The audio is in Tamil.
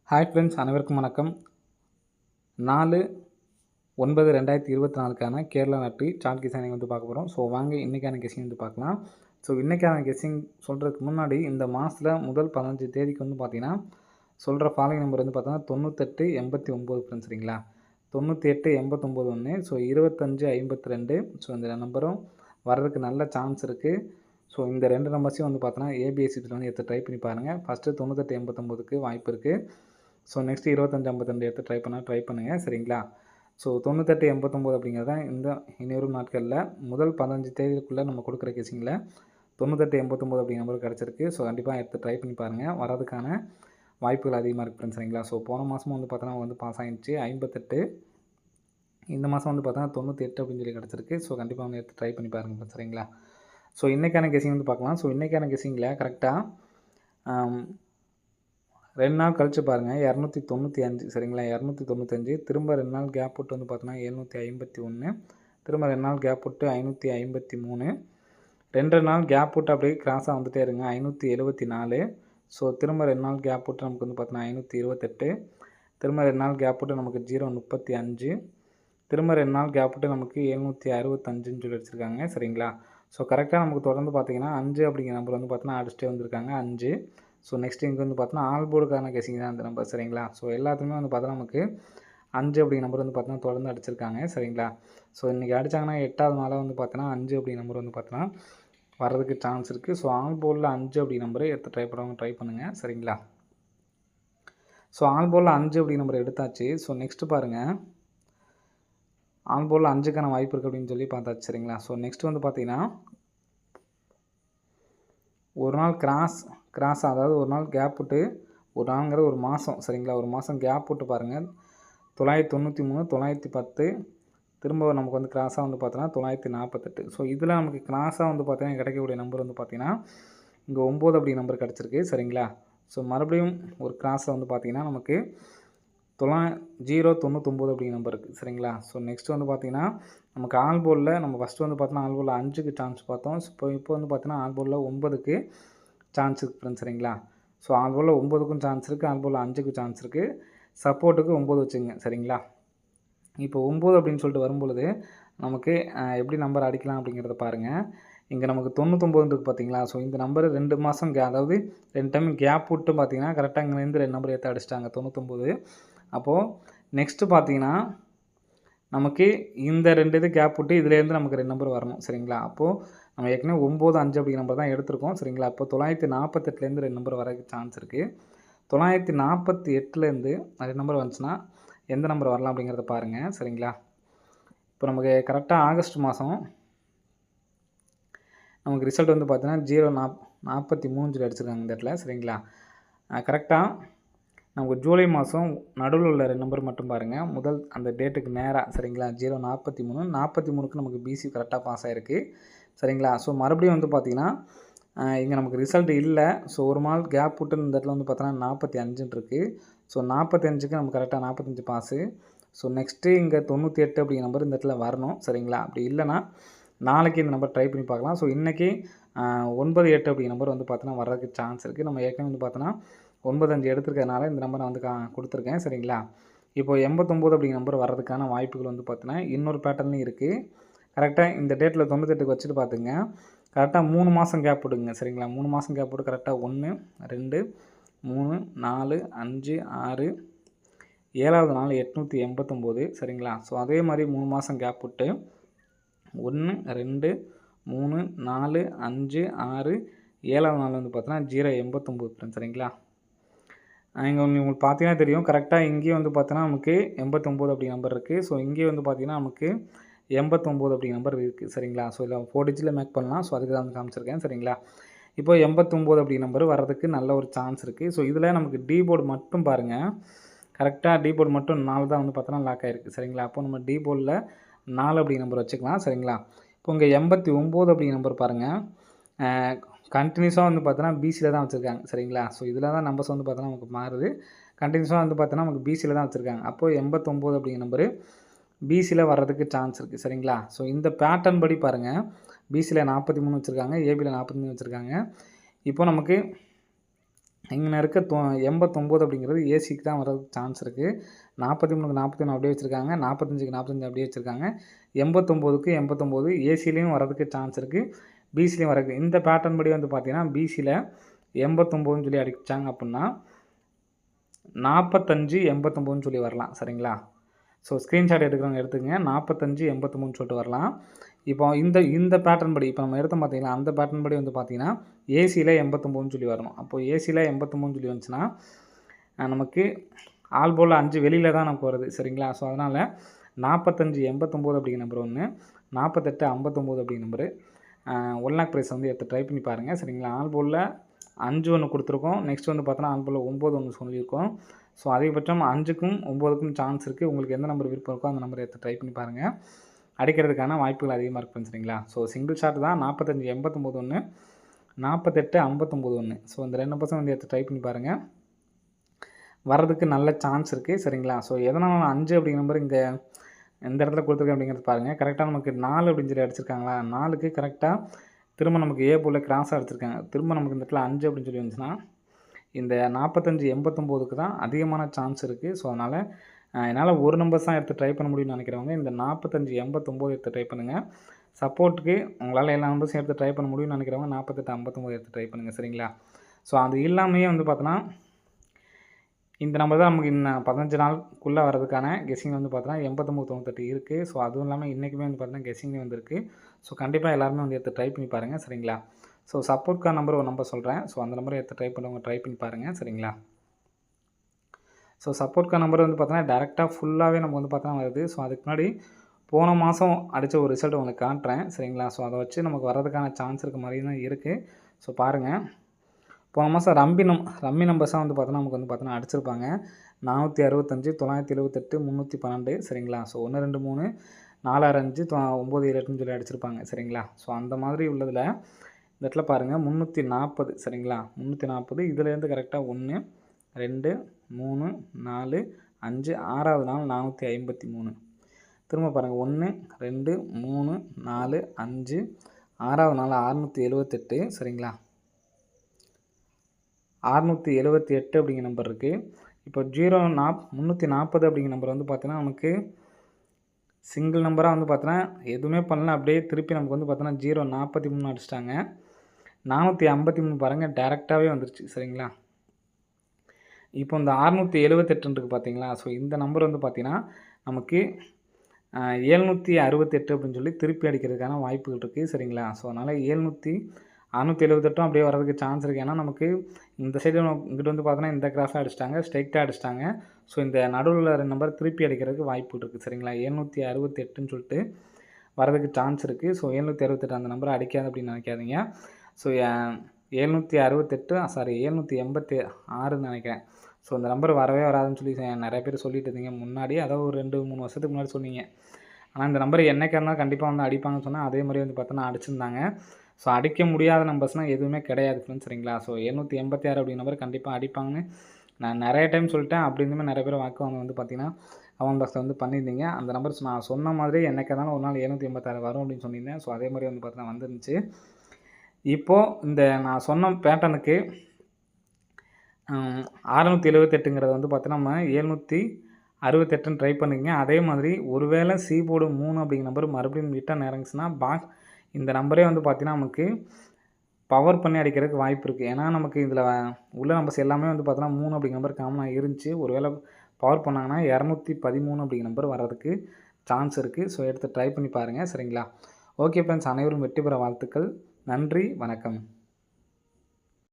ஹாய் ஃப்ரெண்ட்ஸ், அனைவருக்கும் வணக்கம். 4/9/2024க்கான கேரளா லாட்டரி சார்ட் கெஸிங் வந்து பார்க்க போகிறோம். ஸோ வாங்க இன்றைக்கான கெஸிங் வந்து பார்க்கலாம். ஸோ இன்றைக்கான கெஸிங் சொல்கிறதுக்கு முன்னாடி இந்த மாதத்தில் முதல் 15 தேதிக்கு வந்து பார்த்தீங்கன்னா சொல்கிற ஃபாலோயிங் நம்பர் வந்து பார்த்தீங்கன்னா 98 89 ஃப்ரெண்ட்ஸ், சரிங்களா? 98 89 1. ஸோ 25 52. ஸோ இந்த நம்பரும் வர்றதுக்கு நல்ல சான்ஸ் இருக்குது. ஸோ இந்த 2 நம்பர்ஸையும் வந்து பார்த்தோன்னா ஏபிஎஸ்சியில் வந்து எடுத்து ட்ரை பண்ணி பாருங்கள். ஃபஸ்ட்டு 98 89க்கு வாய்ப்பு இருக்குது. ஸோ நெக்ஸ்ட்டு 25 52 எடுத்து ட்ரை பண்ணுங்கள், சரிங்களா? ஸோ 98 89 அப்படிங்கிறது தான் இந்த இனிவரும் நாட்களில் முதல் 15 தேதிக்குள்ளே நம்ம கொடுக்குற கெஸிங்கில் 98 89 அப்படிங்கிற நம்பர் கிடச்சிருக்கு. ஸோ கண்டிப்பாக எடுத்து ட்ரை பண்ணி பாருங்கள். வரதுக்கான வாய்ப்புகள் அதிகமாக இருக்குது ஃப்ரெண்ட்ஸ், சரிங்களா? ஸோ போன மாதமும் வந்து பார்த்தோன்னா வந்து பாஸ் ஆகிடுச்சு 58. இந்த மாதம் வந்து பார்த்தோன்னா 98 அப்படின்னு சொல்லி கிடச்சிருக்கு. ஸோ கண்டிப்பாக வந்து எடுத்து ட்ரை பண்ணி பாருங்கள் ஃப்ரெண்ட்ஸ், சரிங்களா? ஸோ இன்றைக்கான கெஸிங் வந்து பார்க்கலாம். ஸோ இன்றைக்கான கெஸிங்கில் கரெக்டாக 2 நாள் கழிச்சு பாருங்கள் 295, சரிங்களா? 295 திரும்ப 2 நாள் கேப் விட்டு வந்து பார்த்தோன்னா 751, திரும்ப 2 நாள் கேப் விட்டு 553, 2 நாள் கேப் விட்டு அப்படியே கிராஸாக வந்துட்டே இருங்க 574. ஸோ திரும்ப 2 நாள் கேப் விட்டு நமக்கு வந்து பார்த்தோன்னா 528, திரும்ப 2 நாள் கேப் விட்டு நமக்கு 035, திரும்ப 2 நாள் கேப் விட்டு நமக்கு 765ன்னு சொல்லி வச்சுருக்காங்க, சரிங்களா? ஸோ கரெக்டாக நமக்கு தொடர்ந்து பார்த்தீங்கன்னா 5 அப்படிங்கிற நம்பர் வந்து பார்த்தோன்னா அடிச்சுட்டே வந்திருக்காங்க 5. ஸோ நெக்ஸ்ட் இங்கே வந்து பார்த்தோன்னா ஆல் போர்டுக்கான கெஸிங் தான் அந்த நம்பர், சரிங்களா? ஸோ எல்லாத்துக்குமே வந்து பார்த்தோன்னா நமக்கு 5 அப்படிங்கிற நம்பர் வந்து பார்த்தோன்னா தொடர்ந்து அடிச்சிருக்காங்க, சரிங்களா? ஸோ இன்றைக்கி அடித்தாங்கன்னா 8வது நாளாக வந்து பார்த்தோன்னா 5 அப்படிங்கிற நம்பர் வந்து பார்த்தோன்னா வர்றதுக்கு சான்ஸ் இருக்குது. ஸோ ஆல் போர்டில் 5 அப்படிங்கிற நம்பரை எடுத்து ட்ரை பண்ணுங்கள், சரிங்களா? ஸோ ஆல் போர்டில் 5 அப்படிங்கிற நம்பர் எடுத்தாச்சு. ஸோ நெக்ஸ்ட்டு பாருங்கள், ஆல் போர்டில் 5க்கான வாய்ப்பு இருக்குது அப்படின்னு சொல்லி பார்த்தாச்சு, சரிங்களா? ஸோ நெக்ஸ்ட் வந்து பார்த்தீங்கன்னா ஒரு நாள் கிராஸ் அதாவது ஒரு நாள் கேப் விட்டு ஒரு நாளுங்கிறது ஒரு மாதம், சரிங்களா? ஒரு மாதம் கேப் விட்டு பாருங்கள் 993 910, திரும்ப நமக்கு வந்து கிராஸாக வந்து பார்த்தோன்னா 948. ஸோ இதில் நமக்கு கிராஸாக வந்து பார்த்தீங்கன்னா கிடைக்கக்கூடிய நம்பர் வந்து பார்த்தீங்கன்னா இங்கே 9 அப்படி நம்பர் கிடச்சிருக்கு, சரிங்களா? ஸோ மறுபடியும் ஒரு கிராஸில் வந்து பார்த்தீங்கன்னா நமக்கு 099 அப்படிங்கிற நம்பர் இருக்குது, சரிங்களா? ஸோ நெக்ஸ்ட் வந்து பார்த்தீங்கன்னா நமக்கு ஆல் போர்டில் நம்ம ஃபஸ்ட்டு வந்து பார்த்தோன்னா ஆல் போர்டில் 5க்கு சான்ஸ் பார்த்தோம். இப்போ வந்து பார்த்தீங்கன்னா ஆல் போர்டில் 9க்கு சான்ஸ் இருக்குது ஃப்ரெண்ட்ஸ், சரிங்களா? ஸோ ஆல் போர்டில் 9க்கும் சான்ஸ் இருக்குது, ஆல் போர்டில் 5க்கும் சான்ஸ் இருக்குது. சப்போர்ட்டுக்கு 9 வச்சுங்க, சரிங்களா? இப்போ 9 அப்படின்னு சொல்லிட்டு வரும்பொழுது நமக்கு எப்படி நம்பர் அடிக்கலாம் அப்படிங்கிறத பாருங்கள். இங்கே நமக்கு 99 இருக்குது பார்த்தீங்களா? ஸோ இந்த நம்பர் 2 மாதம் அதாவது 2 டைம் கேப் விட்டு பார்த்தீங்கன்னா கரெக்டாக இங்கேருந்து 2 நம்பர் எடுத்து அடிச்சிட்டாங்க 99. அப்போது நெக்ஸ்ட்டு பார்த்தீங்கன்னா நமக்கு இந்த 2 இது கேப் விட்டு இதுலேருந்து நமக்கு 2 நம்பர் வரணும், சரிங்களா? அப்போது நம்ம ஏற்கனவே 9 5 அப்படிங்கிற நம்பர் தான் எடுத்திருக்கோம், சரிங்களா? இப்போ 948லேருந்து 2 நம்பர் வர சான்ஸ் இருக்குது. 948லேருந்து 2 நம்பர் வந்துச்சுன்னா எந்த நம்பர் வரலாம் அப்படிங்கிறத பாருங்கள், சரிங்களா? இப்போ நமக்கு கரெக்டாக ஆகஸ்ட் மாதம் நமக்கு ரிசல்ட் வந்து பார்த்தீங்கன்னா 043 சொல்லி அடிச்சிருக்காங்க இந்த இடத்துல, சரிங்களா? கரெக்டாக நமக்கு ஜூலை மாதம் நடுவில் உள்ள 2 நம்பர் மட்டும் பாருங்கள். முதல் அந்த டேட்டுக்கு நேராக, சரிங்களா? 043 43க்கு நமக்கு பிசி கரெக்டாக பாஸ் ஆகிருக்கு, சரிங்களா? ஸோ மறுபடியும் வந்து பார்த்திங்கன்னா இங்கே நமக்கு ரிசல்ட் இல்லை. ஸோ ஒரு நாள் கேப் விட்டு இந்த இடத்துல வந்து பார்த்தோன்னா 45ன்னு இருக்குது. ஸோ 45க்கு நமக்கு கரெக்டாக 45 பாஸு. ஸோ நெக்ஸ்ட்டு இங்கே 98 அப்படிங்கிற நம்பர் இந்த இடத்துல வரணும், சரிங்களா? அப்படி இல்லைனா நாளைக்கு இந்த நம்பர் ட்ரை பண்ணி பார்க்கலாம். ஸோ இன்றைக்கி 98 அப்படிங்கிற நம்பர் வந்து பார்த்தோன்னா வர்றதுக்கு சான்ஸ் இருக்குது. நம்ம ஏற்கனவே வந்து பார்த்தோன்னா 95 எடுத்துருக்கிறதுனால இந்த நம்பர் நான் வந்து கொடுத்துருக்கேன், சரிங்களா? இப்போ 89 அப்படிங்கிற நம்பர் வர்றதுக்கான வாய்ப்புகள் வந்து பார்த்தீங்கன்னா இன்னொரு பேட்டர்ன்லையும் இருக்குது. கரெக்டாக இந்த டேட்டில் 98க்கு வச்சுட்டு பார்த்துங்க. கரெக்டாக 3 மாதம் கேப் விடுங்க, சரிங்களா? 3 மாதம் கேப் விட்டு கரெக்டாக 1 2 3 4 5 6 7வது நாள் 889, சரிங்களா? ஸோ அதே மாதிரி 3 மாதம் கேப் விட்டு 1 2 3 4 5 6 7வது நாள் வந்து பார்த்தீங்கன்னா 089, சரிங்களா? இங்கே உங்களுக்கு பார்த்தீங்கன்னா தெரியும், கரெக்டாக இங்கேயும் வந்து பார்த்தோன்னா நமக்கு 89 அப்படி நம்பர் இருக்குது. ஸோ இங்கேயும் வந்து பார்த்தீங்கன்னா நமக்கு 89 அப்படி நம்பர் இருக்குது, சரிங்களா? ஸோ இதில் 4 டிஜிட்டில் மேக் பண்ணலாம். ஸோ அதுக்கு தான் வந்து காமிச்சிருக்கேன், சரிங்களா? இப்போ 89 அப்படி நம்பர் வர்றதுக்கு நல்ல ஒரு சான்ஸ் இருக்குது. ஸோ இதில் நமக்கு டி போர்டு மட்டும் பாருங்கள், கரெக்டாக டி போர்டு மட்டும் 4 தான் வந்து பார்த்தோன்னா லாக் ஆகிருக்கு, சரிங்களா? அப்போ நம்ம டி போர்டில் 4 அப்படி நம்பர் வச்சுக்கலாம், சரிங்களா? இப்போ இங்கே 89 அப்படி நம்பர் பாருங்கள், கண்டினியூஸாக வந்து பார்த்தோன்னா பிசியில் தான் வச்சுருக்காங்க, சரிங்களா? ஸோ இதில் தான் நம்பர்ஸ் வந்து பார்த்தோன்னா நமக்கு மாறுது. கண்டினியூஸாக வந்து பார்த்தோன்னா நமக்கு பிசியில் தான் வச்சுருக்காங்க. அப்போது 89 அப்படிங்கிற நம்பரு பிசியில் வர்றதுக்கு சான்ஸ் இருக்குது, சரிங்களா? ஸோ இந்த பேட்டர்ன் படி பாருங்கள், பிசியில் 43 வச்சுருக்காங்க, ஏபியில் 43 வச்சுருக்காங்க. இப்போ நமக்கு இங்கே இருக்க 89 அப்படிங்கிறது ஏசிக்கு தான் வரதுக்கு சான்ஸ் இருக்குது. 43க்கு 41 அப்படியே வச்சுருக்காங்க. 45க்கு 45 அப்படியே வச்சுருக்காங்க. 89க்கு 89 ஏசிலையும் வரதுக்கு சான்ஸ் இருக்குது. பிசிலையும் வரதுக்கு. இந்த பேட்டர்ன் படி வந்து பார்த்தீங்கன்னா பிசியில் 89ன்னு சொல்லி அடித்தாங்க அப்படின்னா 45 89ன்னு சொல்லி வரலாம். சரிங்களா? ஸோ ஸ்க்ரீன்ஷாட் எடுக்கிறவங்க எடுத்துக்கங்க. 45 83ன்னு சொல்லிட்டு வரலாம். இப்போ இந்த பேட்டர்ன் படி இப்போ நம்ம எடுத்தோம் பார்த்தீங்களா, அந்த பேட்டர்ன் படி வந்து பார்த்தீங்கன்னா ஏசியில் 89ன்னு சொல்லி வரணும். அப்போது ஏசியில் 83ன்னு சொல்லி வந்துச்சுன்னா நமக்கு ஆல் போல் 5 வெளியில் தான் நமக்கு வருது. சரிங்களா? ஸோ அதனால் 45 89 அப்படிங்கிற நம்பர் ஒன்று, 48 59 அப்படிங்கிற நம்பரு 1 லேக் ப்ரைஸ் வந்து எடுத்து ட்ரை பண்ணி பாருங்கள். சரிங்களா? ஆல் போலில் 5 ஒன்று கொடுத்துருக்கோம். நெக்ஸ்ட் வந்து பார்த்தோன்னா ஆல் போலில் 9 ஒன்று சொல்லியிருக்கோம். ஸோ அதிகபட்சம் 5க்கும் 9க்கும் சான்ஸ் இருக்குது. உங்களுக்கு எந்த நம்பர் விருப்பம் இருக்கோ அந்த நம்பரை எடுத்து ட்ரை பண்ணி பாருங்கள். அடிக்கிறதுக்கான வாய்ப்புகள் அதிகமாக இருக்குது. சரிங்களா? ஸோ சிங்கிள் ஷாட் தான் 45 89 ஒன்று, 48 59 ஒன்று. ஸோ இந்த 2 நம்பர்ஸும் வந்து எடுத்து ட்ரை பண்ணி பாருங்கள். வர்றதுக்கு நல்ல சான்ஸ் இருக்குது. சரிங்களா? ஸோ எதனால் 5 அப்படிங்கிற நம்பர் இங்கே இந்த இடத்துல கொடுத்துருக்கேன் அப்படிங்கிறது பாருங்கள். கரெக்டாக நமக்கு 4 அப்படின்னு சொல்லி அடிச்சிருக்காங்களா, 4க்கு கரெக்டாக திரும்ப நமக்கு ஏ போல் கிராஸாக அடிச்சிருக்காங்க. திரும்ப நமக்கு இந்த இடத்துல 5 அப்படின்னு சொல்லி வந்துச்சுன்னா இந்த 45 89க்கு தான் அதிகமான சான்ஸ் இருக்குது. ஸோ அதனால் என்னால் ஒரு நம்பர்ஸ் தான் எடுத்து ட்ரை பண்ண முடியும்னு நினைக்கிறவங்க இந்த 45 89 எடுத்து ட்ரை பண்ணுங்கள். சப்போர்ட்டுக்கு உங்களால் எல்லா நம்பர்ஸும் எடுத்து ட்ரை பண்ண முடியும்னு நினைக்கிறவங்க 48 59 எடுத்து ட்ரை பண்ணுங்கள். சரிங்களா? ஸோ அது இல்லாமையே வந்து பார்த்தோன்னா இந்த நம்பர் தான் நமக்கு இன்னும் 15 நாளுக்குள்ளே வரதுக்கான கெஸ்ஸிங் வந்து பார்த்தோன்னா 89 98 இருக்குது. ஸோ அதுவும் இல்லாமல் இன்றைக்குமே வந்து பார்த்தீங்கன்னா கெஸ்ஸிங்கே வந்துருக்கு. ஸோ கண்டிப்பாக எல்லாருமே வந்து எடுத்து ட்ரை பண்ணி பாருங்கள். சரிங்களா? ஸோ சப்போர்ட்கான நம்பர் ஒரு நம்பர் சொல்கிறேன். ஸோ அந்த நம்பரை எடுத்து ட்ரை பண்ணுறவங்க ட்ரை பண்ணி பாருங்கள். சரிங்களா? ஸோ சப்போர்ட்கான நம்பர் வந்து பார்த்தோன்னா டேரெக்டாக ஃபுல்லாகவே நமக்கு வந்து பார்த்தோன்னா வருது. ஸோ அதுக்கு முன்னாடி போன மாதம் அடித்த ஒரு ரிசல்ட் உங்களுக்கு காட்டுறேன். சரிங்களா? ஸோ அதை வச்சு நமக்கு வரதுக்கான சான்ஸ் இருக்க மாதிரி தான் இருக்குது. ஸோ பாருங்கள், போன மாதம் ரம்மி நம்பர்ஸாக வந்து பார்த்தோன்னா நமக்கு வந்து பார்த்தோன்னா அடிச்சிருப்பாங்க 465 978 312. சரிங்களா? ஸோ 1 2 3 4 6 5 9 7 8ன்னு சொல்லி அடிச்சிருப்பாங்க. சரிங்களா? ஸோ அந்த மாதிரி உள்ளதில் இந்த இடத்துல பாருங்கள் 340. சரிங்களா? 340 இதுலேருந்து கரெக்டாக 1 2 3 4 5 6வது நாள் 453. திரும்ப பாருங்கள் 1 2 3 4 5 6வது நாள் 678. சரிங்களா? 678 அப்படிங்கிற நம்பர் இருக்குது. இப்போ 340 அப்படிங்கிற நம்பர் வந்து பார்த்தீங்கன்னா நமக்கு சிங்கிள் நம்பராக வந்து பார்த்தோன்னா எதுவுமே பண்ணல, அப்படியே திருப்பி நமக்கு வந்து பார்த்தோன்னா 043 அடிச்சிட்டாங்க. 453 பாருங்கள் டேரெக்டாகவே வந்துருச்சு. சரிங்களா? இப்போ இந்த 678 இருக்குது பார்த்தீங்களா? ஸோ இந்த நம்பர் வந்து பார்த்தீங்கன்னா நமக்கு 768 அப்படின்னு சொல்லி திருப்பி அடிக்கிறதுக்கான வாய்ப்புகள் இருக்குது. சரிங்களா? ஸோ அதனால் 678 அப்படியே வரதுக்கு சான்ஸ் இருக்குது. ஏன்னா நமக்கு இந்த சைடு இங்கிட்ட வந்து பார்த்தோன்னா இந்த கிராஸாக அடிச்சிட்டாங்க, ஸ்ட்ரைட்டாக அடிச்சிட்டாங்க. ஸோ இந்த நடுவில் 2 நம்பர் திருப்பி அடிக்கிறதுக்கு வாய்ப்பு இருக்குது. சரிங்களா? 768ன்னு சொல்லிட்டு வரதுக்கு சான்ஸ் இருக்குது. ஸோ 768 அந்த நம்பரை அடிக்காது அப்படின்னு நினைக்காதீங்க. ஸோ 786ன்னு நினைக்கிறேன். ஸோ இந்த நம்பர் வரவே வராதுன்னு சொல்லி நிறைய பேர் சொல்லிட்டு இருந்தீங்க முன்னாடி, அதாவது ஒரு 2 3 வருஷத்துக்கு முன்னாடி சொன்னீங்க. ஆனால் இந்த நம்பர் என்னைக்கா இருந்தாலும் கண்டிப்பாக வந்து அடிப்பாங்கன்னு சொன்னால் அதே மாதிரி வந்து பார்த்தோன்னா அடிச்சிருந்தாங்க. ஸோ அடிக்க முடியாத நம்பர்ஸ்னால் எதுவுமே கிடையாது ஃப்ரெண்ட்ஸ். சரிங்களா? ஸோ 786 அப்படிங்கிற நம்பர் கண்டிப்பாக அடிப்பாங்கன்னு நான் நிறைய டைம் சொல்லிட்டேன். அப்படி இருந்துமே நிறைய பேர் வாக்குவாங்க வந்து பார்த்தீங்கன்னா அவன் பாக்ஸில் வந்து பண்ணியிருந்தீங்க. அந்த நம்பர்ஸ் நான் சொன்ன மாதிரி என்னைக்கா இருந்தாலும் ஒரு நாள் 786 வரும் அப்படின்னு சொல்லியிருந்தேன். ஸோ அதே மாதிரி வந்து பார்த்தீங்கன்னா வந்துருந்துச்சு. இப்போது இந்த நான் சொன்ன பேட்டர்னுக்கு 678ங்கிறது வந்து பார்த்தீங்கன்னா நம்ம 768ன்னு ட்ரை பண்ணிக்கங்க. அதே மாதிரி ஒருவேளை சி போர்டு 3 அப்படிங்கிற நம்பர் மறுபடியும் ரிட்டர்ன் இறங்குச்சுன்னா இந்த நம்பரே வந்து பார்த்தீங்கன்னா நமக்கு பவர் பண்ணி அடிக்கிறதுக்கு வாய்ப்பு இருக்குது. ஏன்னா நமக்கு இதில் உள்ள நம்பர்ஸ் எல்லாமே வந்து பார்த்தோன்னா 3 அப்படிங்கிற நம்பர் காமனாக இருந்துச்சு. ஒருவேளை பவர் பண்ணாங்கன்னா 213 அப்படிங்கிற நம்பர் வர்றதுக்கு சான்ஸ் இருக்குது. ஸோ எடுத்து ட்ரை பண்ணி பாருங்கள். சரிங்களா? ஓகே ஃப்ரெண்ட்ஸ், அனைவரும் வெற்றி பெற வாழ்த்துக்கள். நன்றி, வணக்கம்.